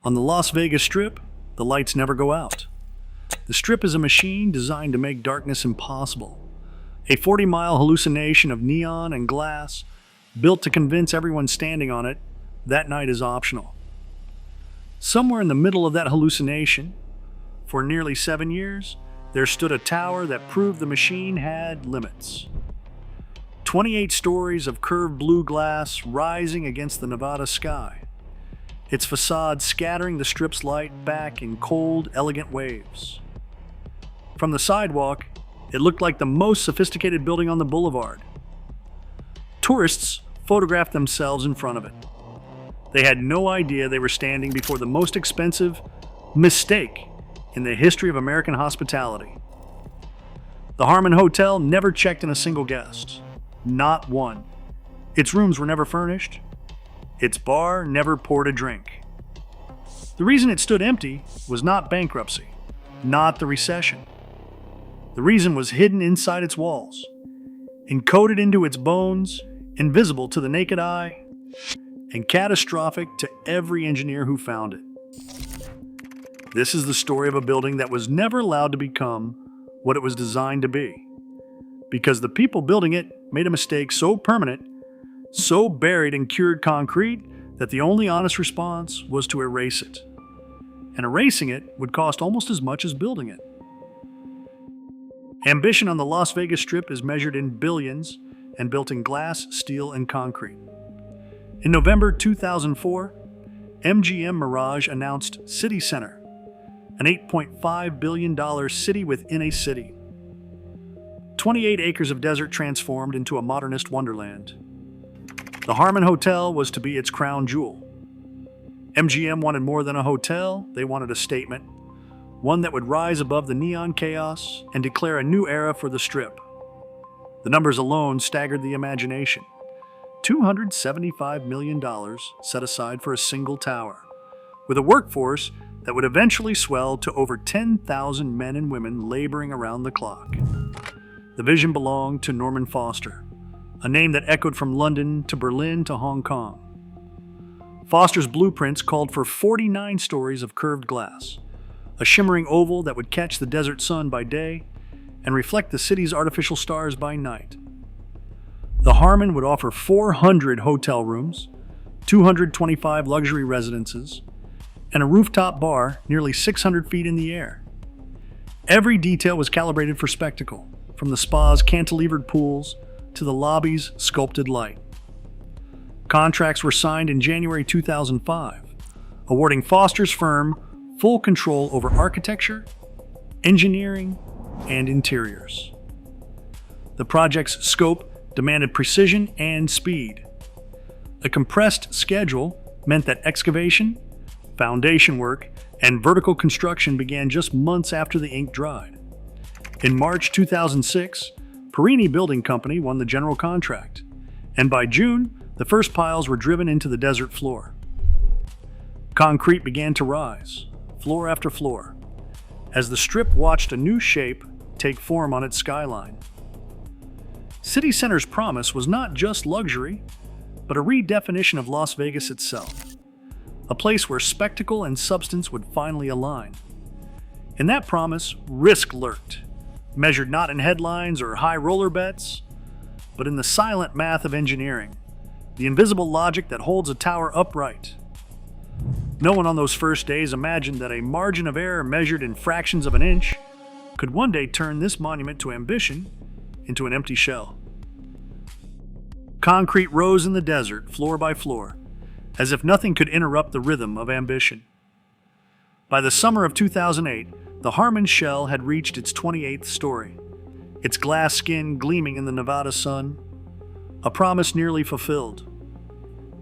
On the Las Vegas Strip, the lights never go out. The Strip is a machine designed to make darkness impossible. A 40-mile hallucination of neon and glass built to convince everyone standing on it that night is optional. Somewhere in the middle of that hallucination, for nearly 7 years, there stood a tower that proved the machine had limits. 28 stories of curved blue glass rising against the Nevada sky, its facade scattering the Strip's light back in cold, elegant waves. From the sidewalk, it looked like the most sophisticated building on the boulevard. Tourists photographed themselves in front of it. They had no idea they were standing before the most expensive mistake in the history of American hospitality. The Harmon Hotel never checked in a single guest. Not one. Its rooms were never furnished. Its bar never poured a drink. The reason it stood empty was not bankruptcy, not the recession. The reason was hidden inside its walls, encoded into its bones, invisible to the naked eye, and catastrophic to every engineer who found it. This is the story of a building that was never allowed to become what it was designed to be, because the people building it made a mistake so permanent, so buried in cured concrete, that the only honest response was to erase it. And erasing it would cost almost as much as building it. Ambition on the Las Vegas Strip is measured in billions and built in glass, steel, and concrete. In November 2004, MGM Mirage announced CityCenter, an $8.5 billion city within a city. 28 acres of desert transformed into a modernist wonderland. The Harmon Hotel was to be its crown jewel. MGM wanted more than a hotel, they wanted a statement, one that would rise above the neon chaos and declare a new era for the Strip. The numbers alone staggered the imagination. $275 million set aside for a single tower, with a workforce that would eventually swell to over 10,000 men and women laboring around the clock. The vision belonged to Norman Foster, a name that echoed from London to Berlin to Hong Kong. Foster's blueprints called for 49 stories of curved glass, a shimmering oval that would catch the desert sun by day and reflect the city's artificial stars by night. The Harmon would offer 400 hotel rooms, 225 luxury residences, and a rooftop bar nearly 600 feet in the air. Every detail was calibrated for spectacle, from the spa's cantilevered pools to the lobby's sculpted light. Contracts were signed in January 2005, awarding Foster's firm full control over architecture, engineering, and interiors. The project's scope demanded precision and speed. A compressed schedule meant that excavation, foundation work, and vertical construction began just months after the ink dried. In March 2006, Perini Building Company won the general contract, and by June, the first piles were driven into the desert floor. Concrete began to rise, floor after floor, as the Strip watched a new shape take form on its skyline. CityCenter's promise was not just luxury, but a redefinition of Las Vegas itself, a place where spectacle and substance would finally align. In that promise, risk lurked, measured not in headlines or high roller bets, but in the silent math of engineering, the invisible logic that holds a tower upright. No one on those first days imagined that a margin of error measured in fractions of an inch could one day turn this monument to ambition into an empty shell. Concrete rose in the desert, floor by floor, as if nothing could interrupt the rhythm of ambition. By the summer of 2008, the Harmon shell had reached its 28th story, its glass skin gleaming in the Nevada sun, a promise nearly fulfilled.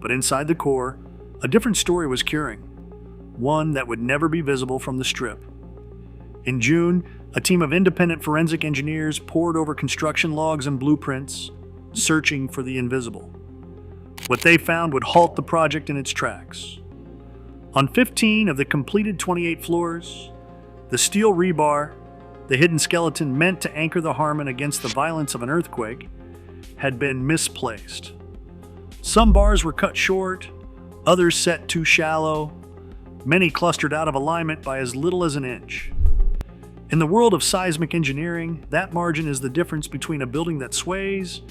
But inside the core, a different story was curing, one that would never be visible from the Strip. In June, a team of independent forensic engineers pored over construction logs and blueprints, searching for the invisible. What they found would halt the project in its tracks. On 15 of the completed 28 floors, the steel rebar, the hidden skeleton meant to anchor the Harmon against the violence of an earthquake, had been misplaced. Some bars were cut short, others set too shallow, many clustered out of alignment by as little as an inch. In the world of seismic engineering, that margin is the difference between a building that sways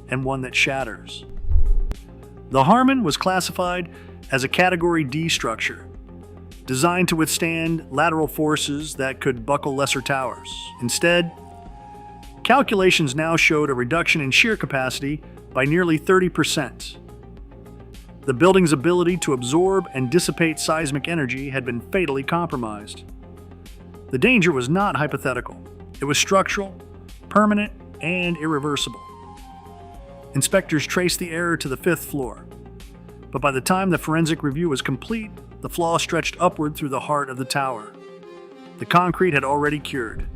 and one that shatters. The Harmon was classified as a Category D structure, designed to withstand lateral forces that could buckle lesser towers. Instead, calculations now showed a reduction in shear capacity by nearly 30%. The building's ability to absorb and dissipate seismic energy had been fatally compromised. The danger was not hypothetical. It was structural, permanent, and irreversible. Inspectors traced the error to the 5th floor, but by the time the forensic review was complete, the flaw stretched upward through the heart of the tower. The concrete had already cured.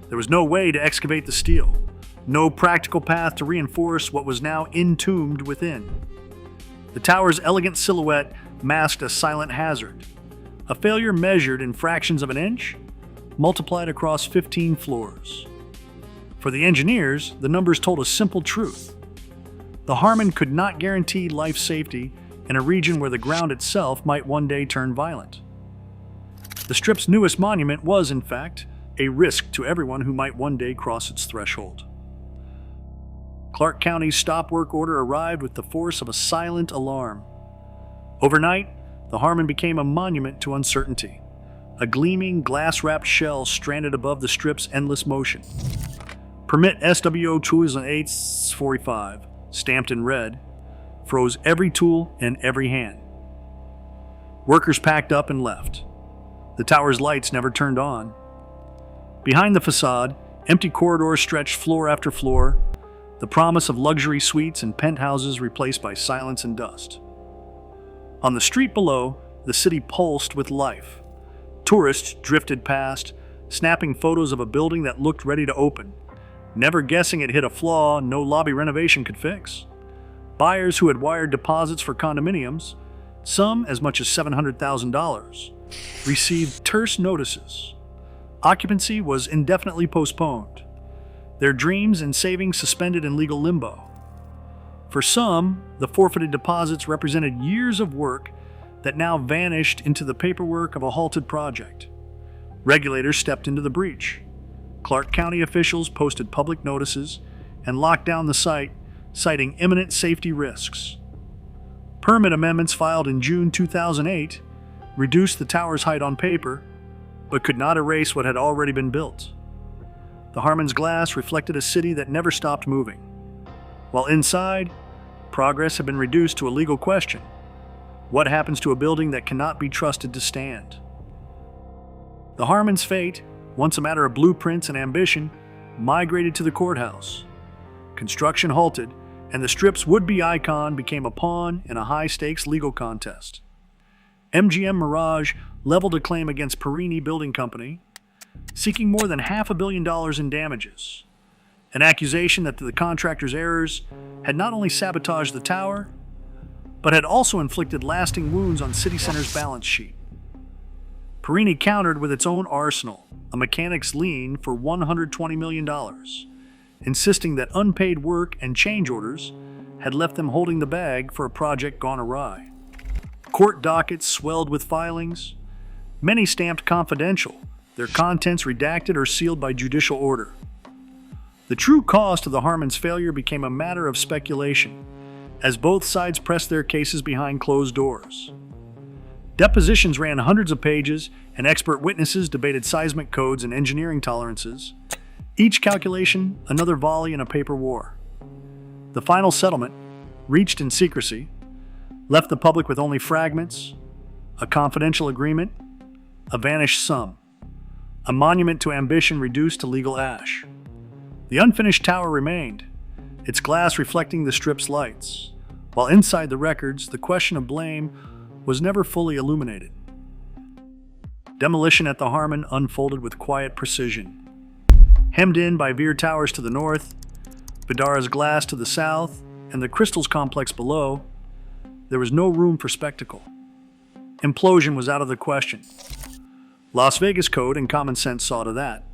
There was no way to excavate the steel, no practical path to reinforce what was now entombed within. The tower's elegant silhouette masked a silent hazard, a failure measured in fractions of an inch, multiplied across 15 floors. For the engineers, the numbers told a simple truth. The Harmon could not guarantee life safety in a region where the ground itself might one day turn violent. The Strip's newest monument was, in fact, a risk to everyone who might one day cross its threshold. Clark County's stop work order arrived with the force of a silent alarm. Overnight, the Harmon became a monument to uncertainty, a gleaming, glass-wrapped shell stranded above the Strip's endless motion. Permit SWO 2008-45, stamped in red, froze every tool and every hand. Workers packed up and left. The tower's lights never turned on. Behind the facade, empty corridors stretched floor after floor, the promise of luxury suites and penthouses replaced by silence and dust. On the street below, the city pulsed with life. Tourists drifted past, snapping photos of a building that looked ready to open, never guessing it hit a flaw no lobby renovation could fix. Buyers who had wired deposits for condominiums, some as much as $700,000, received terse notices. Occupancy was indefinitely postponed, their dreams and savings suspended in legal limbo. For some, the forfeited deposits represented years of work that now vanished into the paperwork of a halted project. Regulators stepped into the breach. Clark County officials posted public notices and locked down the site, citing imminent safety risks. Permit amendments filed in June 2008 reduced the tower's height on paper, but could not erase what had already been built. The Harmon's glass reflected a city that never stopped moving, while inside, progress had been reduced to a legal question. What happens to a building that cannot be trusted to stand? The Harmon's fate, once a matter of blueprints and ambition, migrated to the courthouse. Construction halted, and the Strip's would-be icon became a pawn in a high-stakes legal contest. MGM Mirage leveled a claim against Perini Building Company, seeking more than $500 million in damages, an accusation that the contractor's errors had not only sabotaged the tower, but had also inflicted lasting wounds on CityCenter's balance sheet. Perini countered with its own arsenal, a mechanic's lien for $120 million, insisting that unpaid work and change orders had left them holding the bag for a project gone awry. Court dockets swelled with filings, many stamped confidential, their contents redacted or sealed by judicial order. The true cost of the Harmon's failure became a matter of speculation, as both sides pressed their cases behind closed doors. Depositions ran hundreds of pages, and expert witnesses debated seismic codes and engineering tolerances, each calculation another volley in a paper war. The final settlement, reached in secrecy, left the public with only fragments, a confidential agreement, a vanished sum, a monument to ambition reduced to legal ash. The unfinished tower remained, its glass reflecting the Strip's lights, while inside the records, the question of blame was never fully illuminated. Demolition at the Harmon unfolded with quiet precision. Hemmed in by Veer Towers to the north, Vidara's Glass to the south, and the Crystals complex below, there was no room for spectacle. Implosion was out of the question. Las Vegas code and common sense saw to that.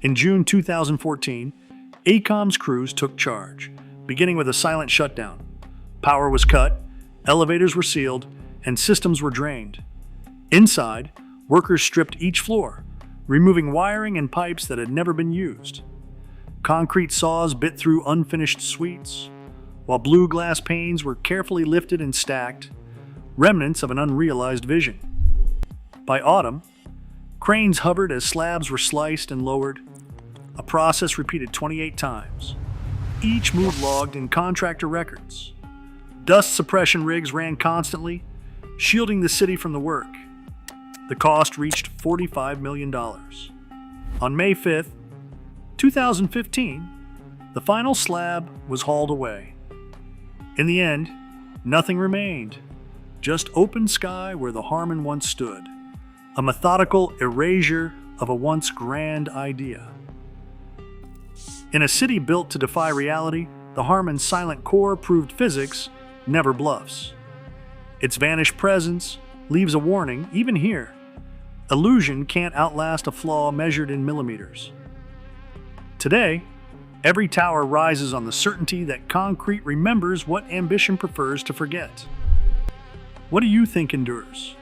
In June 2014, AECOM's crews took charge, beginning with a silent shutdown. Power was cut, elevators were sealed, and systems were drained. Inside, workers stripped each floor, removing wiring and pipes that had never been used. Concrete saws bit through unfinished suites, while blue glass panes were carefully lifted and stacked, remnants of an unrealized vision. By autumn, cranes hovered as slabs were sliced and lowered, a process repeated 28 times, each move logged in contractor records. Dust suppression rigs ran constantly, shielding the city from the work. The cost reached $45 million. On May 5th, 2015, the final slab was hauled away. In the end, nothing remained, just open sky where the Harmon once stood, a methodical erasure of a once grand idea. In a city built to defy reality, the Harmon's silent core proved physics never bluffs. Its vanished presence leaves a warning, even here. Illusion can't outlast a flaw measured in millimeters. Today, every tower rises on the certainty that concrete remembers what ambition prefers to forget. What do you think endures?